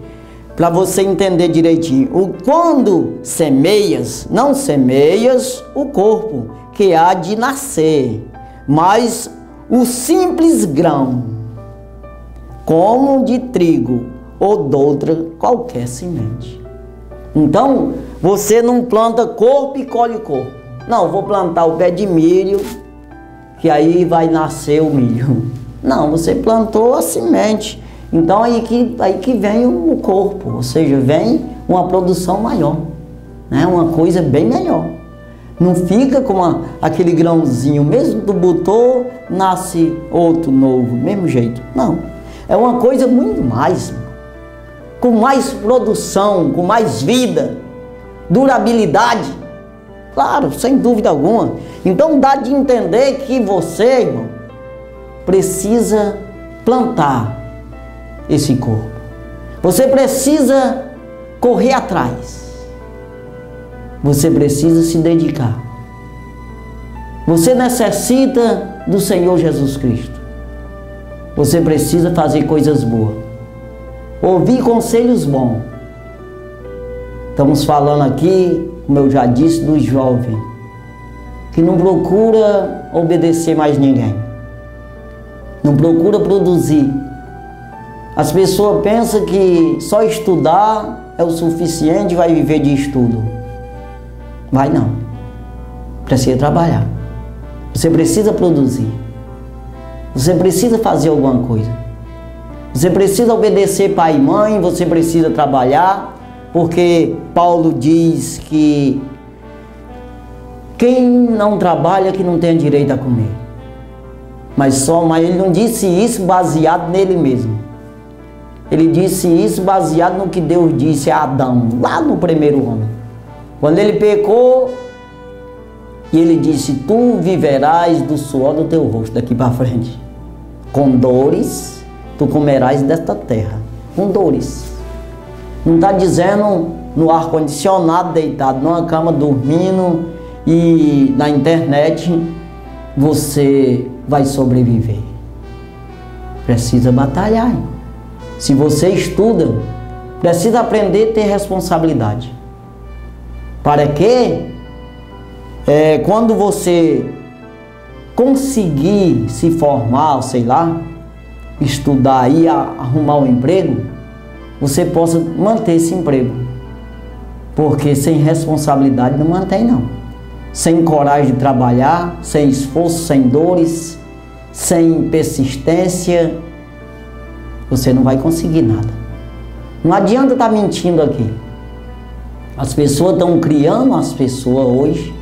para você entender direitinho. Quando semeias, não semeias o corpo que há de nascer, mas o simples grão, como de trigo ou de outra qualquer semente. Então, você não planta corpo e colhe corpo. Não, vou plantar o pé de milho, que aí vai nascer o milho. Não, você plantou a semente. Então aí que vem o corpo, ou seja, vem uma produção maior, né? Uma coisa bem melhor. Não fica como aquele grãozinho, mesmo tu botou, nasce outro novo, mesmo jeito. Não, é uma coisa muito mais, com mais produção, com mais vida, durabilidade, claro, sem dúvida alguma. Então dá de entender que você, irmão, precisa plantar esse corpo. Você precisa correr atrás. Você precisa se dedicar. Você necessita do Senhor Jesus Cristo. Você precisa fazer coisas boas. Ouvir conselhos bons. Estamos falando aqui, como eu já disse, dos jovens que não procura obedecer mais ninguém. Não procura produzir. As pessoas pensam que só estudar é o suficiente e vai viver de estudo. Vai não. Precisa trabalhar. Você precisa produzir. Você precisa fazer alguma coisa. Você precisa obedecer pai e mãe, você precisa trabalhar, porque Paulo diz que quem não trabalha que não tem direito a comer. Mas ele não disse isso baseado nele mesmo. Ele disse isso baseado no que Deus disse a Adão, lá no primeiro homem. Quando ele pecou, e ele disse: tu viverás do suor do teu rosto daqui para frente. Com dores, tu comerás desta terra. Com dores. Não está dizendo no ar-condicionado, deitado numa cama, dormindo e na internet você vai sobreviver. Precisa batalhar. Se você estuda, precisa aprender a ter responsabilidade. Para que quando você conseguir se formar, sei lá, estudar e arrumar um emprego, você possa manter esse emprego. Porque sem responsabilidade não mantém não. Sem coragem de trabalhar, sem esforço, sem dores, sem persistência, você não vai conseguir nada. Não adianta estar mentindo aqui. As pessoas estão criando as pessoas hoje,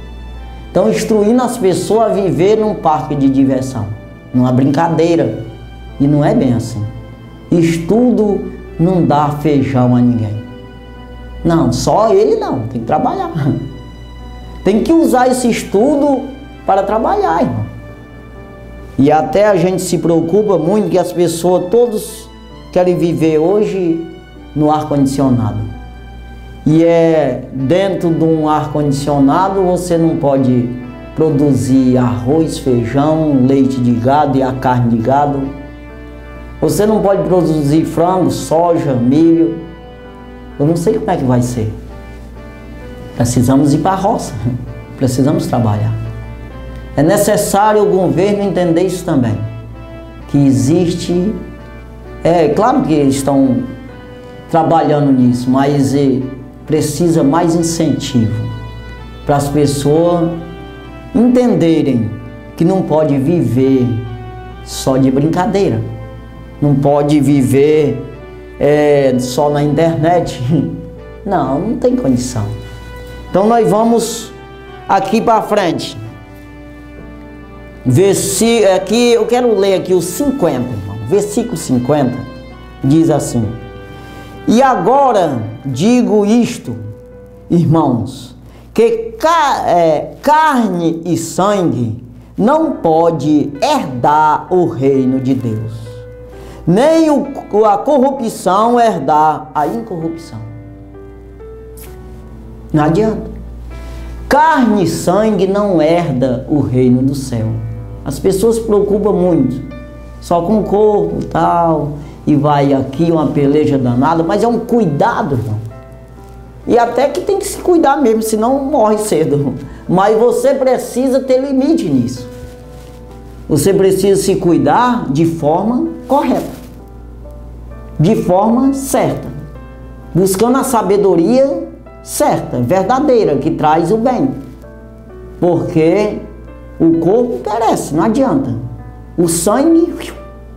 estão instruindo as pessoas a viver num parque de diversão, numa brincadeira. E não é bem assim. Estudo não dá feijão a ninguém. Não, só ele não, tem que trabalhar. Tem que usar esse estudo para trabalhar, irmão. E até a gente se preocupa muito que as pessoas todos querem viver hoje no ar-condicionado. E dentro de um ar-condicionado você não pode produzir arroz, feijão, leite de gado e a carne de gado. Você não pode produzir frango, soja, milho. Eu não sei como é que vai ser. Precisamos ir para a roça. Precisamos trabalhar. É necessário o governo entender isso também. Que existe... claro que eles estão trabalhando nisso, mas precisa mais incentivo para as pessoas entenderem que não pode viver só de brincadeira. Não pode viver só na internet. Não, não tem condição. Então nós vamos aqui para frente. Aqui eu quero ler aqui o 50, irmão. Versículo 50 diz assim: e agora digo isto, irmãos, que carne e sangue não pode herdar o reino de Deus, nem a corrupção herdar a incorrupção. Não adianta. Carne e sangue não herda o reino do céu. As pessoas se preocupam muito, só com o corpo e tal, e vai aqui uma peleja danada, mas é um cuidado, irmão. E até que tem que se cuidar mesmo, senão morre cedo. Mas você precisa ter limite nisso. Você precisa se cuidar de forma correta, de forma certa, buscando a sabedoria certa, verdadeira, que traz o bem. Porque o corpo perece, não adianta. O sangue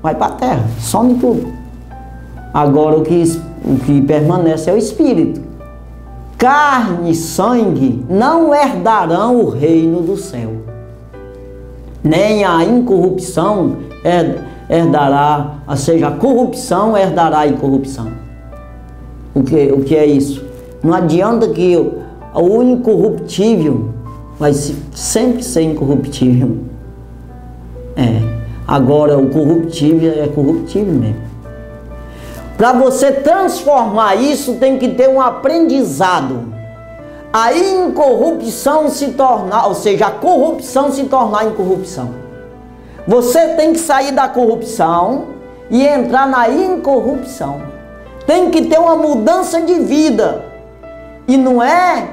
vai para a terra, some tudo. Agora o que permanece é o espírito. Carne e sangue não herdarão o reino do céu, nem a incorrupção herdará, ou seja, a corrupção herdará a incorrupção. O que é isso? Não adianta que o incorruptível vai sempre ser incorruptível. Agora o corruptível é corruptível mesmo. Para você transformar isso, tem que ter um aprendizado. A incorrupção se tornar, ou seja, a corrupção se tornar incorrupção. Você tem que sair da corrupção e entrar na incorrupção. Tem que ter uma mudança de vida. E não é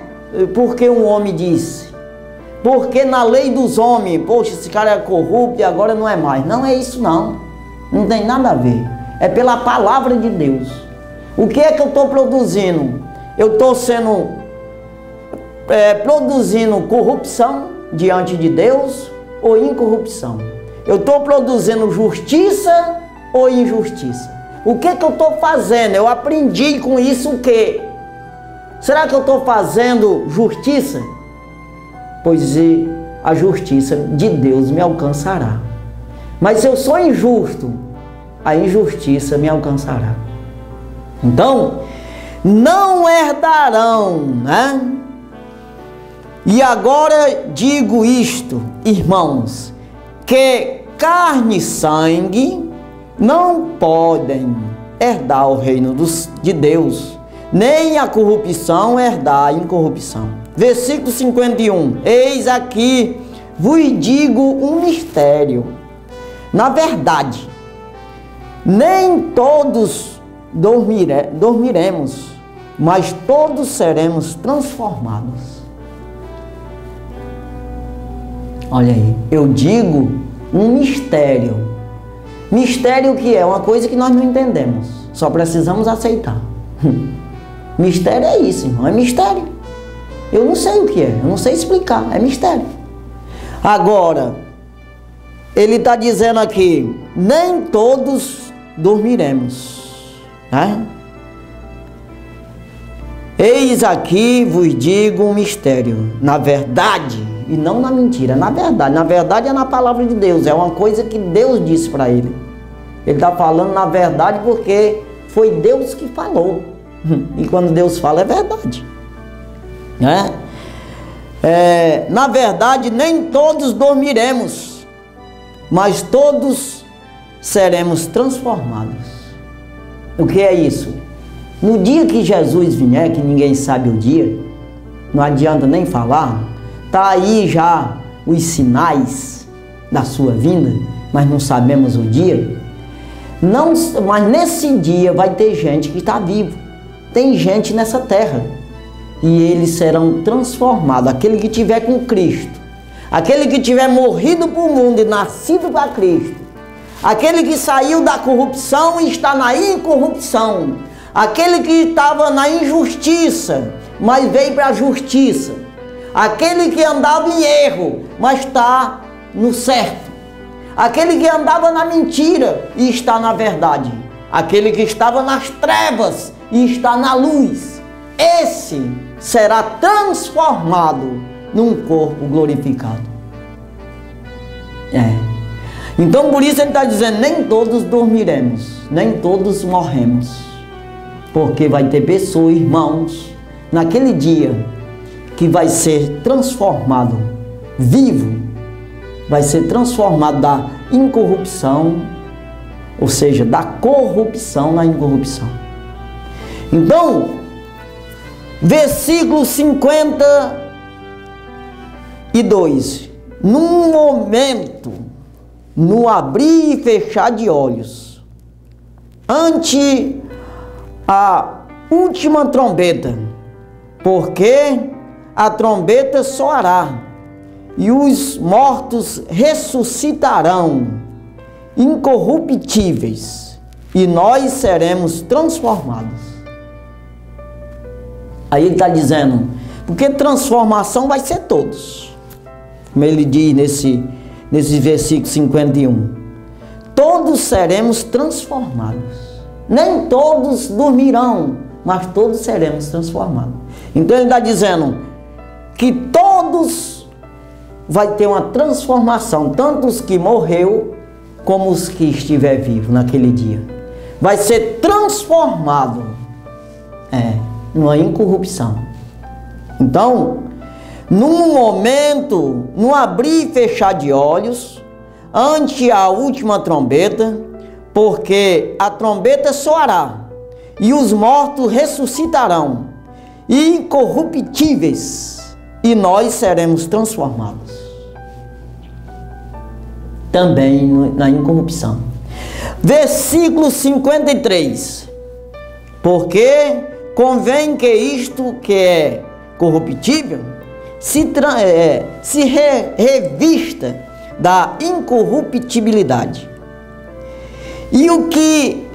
porque um homem disse, porque na lei dos homens, poxa, esse cara é corrupto e agora não é mais. Não é isso não. Não tem nada a ver. É pela palavra de Deus. O que é que eu estou produzindo? Eu estou produzindo corrupção diante de Deus ou incorrupção? Eu estou produzindo justiça ou injustiça? O que é que eu estou fazendo? Eu aprendi com isso o quê? Será que eu estou fazendo justiça? Pois a justiça de Deus me alcançará. Mas se eu sou injusto, a injustiça me alcançará. Então, não herdarão, né? E agora digo isto, irmãos, que carne e sangue não podem herdar o reino de Deus, nem a corrupção herdar a incorrupção. Versículo 51. Eis aqui vos digo um mistério. Na verdade, nem todos dormiremos, mas todos seremos transformados. Olha aí, eu digo um mistério. Mistério que é uma coisa que nós não entendemos, só precisamos aceitar. Mistério é isso, irmão, é mistério. Eu não sei o que é, eu não sei explicar, é mistério. Agora, ele está dizendo aqui, nem todos dormiremos, né? Eis aqui vos digo um mistério, na verdade, e não na mentira, na verdade é na palavra de Deus, é uma coisa que Deus disse para ele. Ele está falando na verdade porque foi Deus que falou, e quando Deus fala é verdade, né? Na verdade nem todos dormiremos, mas todos seremos transformados. O que é isso? No dia que Jesus vier, que ninguém sabe o dia, não adianta nem falar, está aí já os sinais da sua vinda, mas não sabemos o dia. Não, mas nesse dia vai ter gente que está vivo, tem gente nessa terra, e eles serão transformados, aquele que tiver com Cristo, aquele que tiver morrido para o mundo e nascido para Cristo, aquele que saiu da corrupção e está na incorrupção, aquele que estava na injustiça, mas veio para a justiça, aquele que andava em erro, mas está no certo, aquele que andava na mentira e está na verdade, aquele que estava nas trevas e está na luz, esse será transformado num corpo glorificado. Então por isso ele está dizendo, nem todos dormiremos, nem todos morremos, porque vai ter pessoas, irmãos, naquele dia que vai ser transformado, vivo, vai ser transformado da incorrupção, ou seja, da corrupção na incorrupção. Então, versículo 52, num momento, no abrir e fechar de olhos, ante a última trombeta, porque a trombeta soará e os mortos ressuscitarão incorruptíveis e nós seremos transformados. Aí ele está dizendo, porque transformação vai ser todos, como ele diz nesse versículo 51, todos seremos transformados. Nem todos dormirão, mas todos seremos transformados. Então ele está dizendo que todos vai ter uma transformação, tanto os que morreu como os que estiver vivo naquele dia. Vai ser transformado numa incorrupção. Então, num momento, no abrir e fechar de olhos, ante a última trombeta, porque a trombeta soará e os mortos ressuscitarão incorruptíveis e nós seremos transformados também na incorrupção. Versículo 53, porque convém que isto que é corruptível se revista da incorruptibilidade, e o que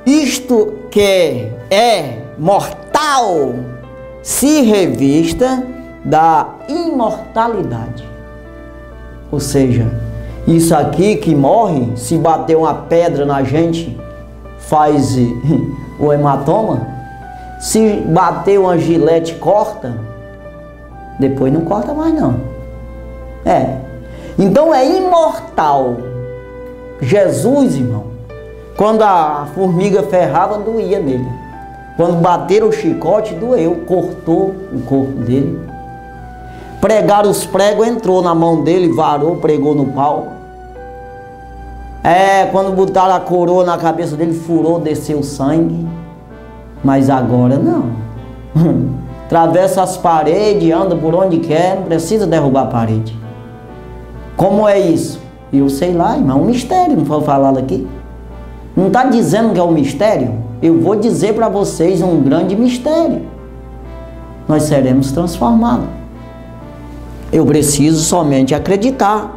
isto que é mortal se revista da imortalidade. Ou seja, isso aqui que morre, se bater uma pedra na gente, faz o hematoma, Se bater uma gilete, corta, depois não corta mais não. Então é imortal. Jesus, irmão, quando a formiga ferrava, doía nele. Quando bateram o chicote, doeu, cortou o corpo dele. Pregaram os pregos, entrou na mão dele, varou, pregou no pau. Quando botaram a coroa na cabeça dele, furou, desceu sangue. Mas agora não. Atravessa as paredes, anda por onde quer, não precisa derrubar a parede. Como é isso? Eu sei lá, irmão, um mistério, não foi falado aqui. Não está dizendo que é um mistério? Eu vou dizer para vocês um grande mistério. Nós seremos transformados. Eu preciso somente acreditar.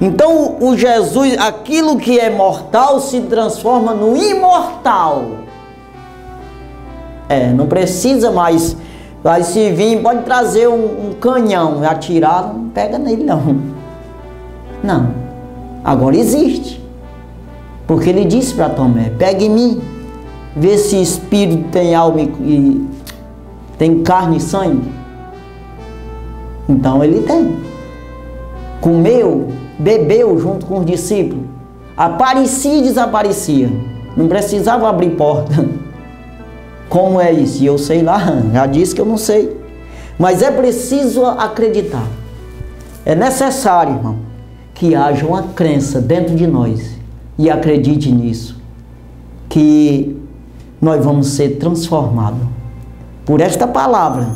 Então o Jesus, aquilo que é mortal se transforma no imortal. Não precisa mais. Vai se vir, pode trazer um canhão, atirar, não pega nele não. Não. Agora existe. Porque ele disse para Tomé, pega em mim, vê se espírito tem alma e tem carne e sangue. Então ele tem. Comeu, bebeu junto com os discípulos. Aparecia e desaparecia. Não precisava abrir porta. Como é isso? E eu sei lá, já disse que eu não sei. Mas é preciso acreditar. É necessário, irmão, que haja uma crença dentro de nós. E acredite nisso. Que nós vamos ser transformados. Por esta palavra,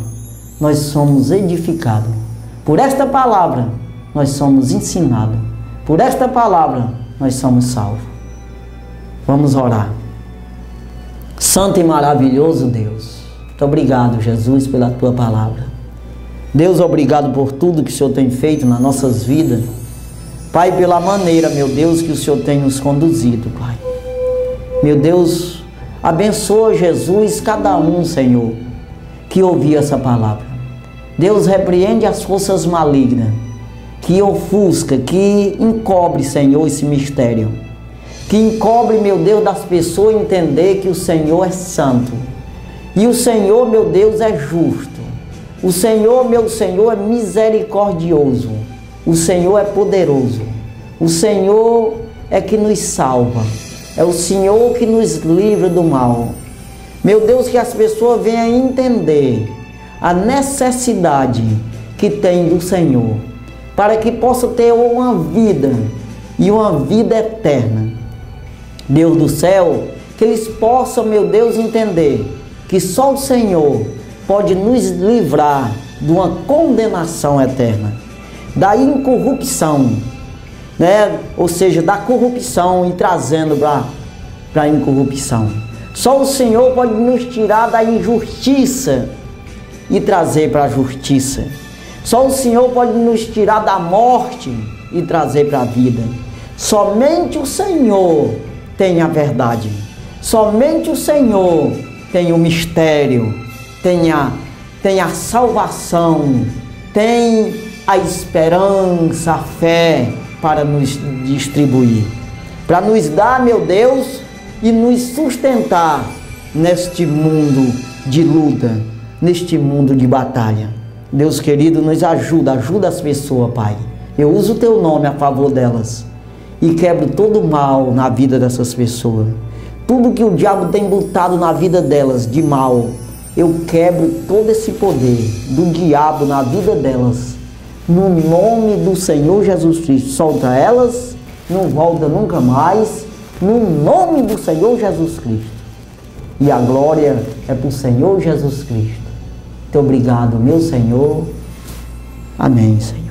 nós somos edificados. Por esta palavra, nós somos ensinados. Por esta palavra, nós somos salvos. Vamos orar. Santo e maravilhoso Deus, muito obrigado, Jesus, pela Tua palavra. Deus, obrigado por tudo que o Senhor tem feito nas nossas vidas. Pai, pela maneira, meu Deus, que o Senhor tem nos conduzido, Pai. Meu Deus, abençoa, Jesus, cada um, Senhor, que ouvir essa palavra. Deus, repreende as forças malignas, que ofusca, que encobre, Senhor, esse mistério. Que encobre, meu Deus, das pessoas entender que o Senhor é santo. E o Senhor, meu Deus, é justo. O Senhor, meu Senhor, é misericordioso. O Senhor é poderoso. O Senhor é que nos salva. É o Senhor que nos livra do mal. Meu Deus, que as pessoas venham entender a necessidade que tem do Senhor, para que possa ter uma vida e uma vida eterna. Deus do céu, que eles possam, meu Deus, entender que só o Senhor pode nos livrar de uma condenação eterna, da incorrupção, né? Ou seja, da corrupção e trazendo para a incorrupção. Só o Senhor pode nos tirar da injustiça e trazer para a justiça. Só o Senhor pode nos tirar da morte e trazer para a vida. Somente o Senhor tem a verdade. Somente o Senhor tem o mistério, tem a salvação, tem a esperança, a fé para nos distribuir, para nos dar, meu Deus, e nos sustentar neste mundo de luta, neste mundo de batalha. Deus querido, nos ajuda as pessoas, Pai. Eu uso o Teu nome a favor delas e quebro todo o mal na vida dessas pessoas. Tudo que o diabo tem botado na vida delas de mal, eu quebro todo esse poder do diabo na vida delas. No nome do Senhor Jesus Cristo, solta elas, não volta nunca mais, no nome do Senhor Jesus Cristo. E a glória é para o Senhor Jesus Cristo. Muito obrigado, meu Senhor. Amém, Senhor.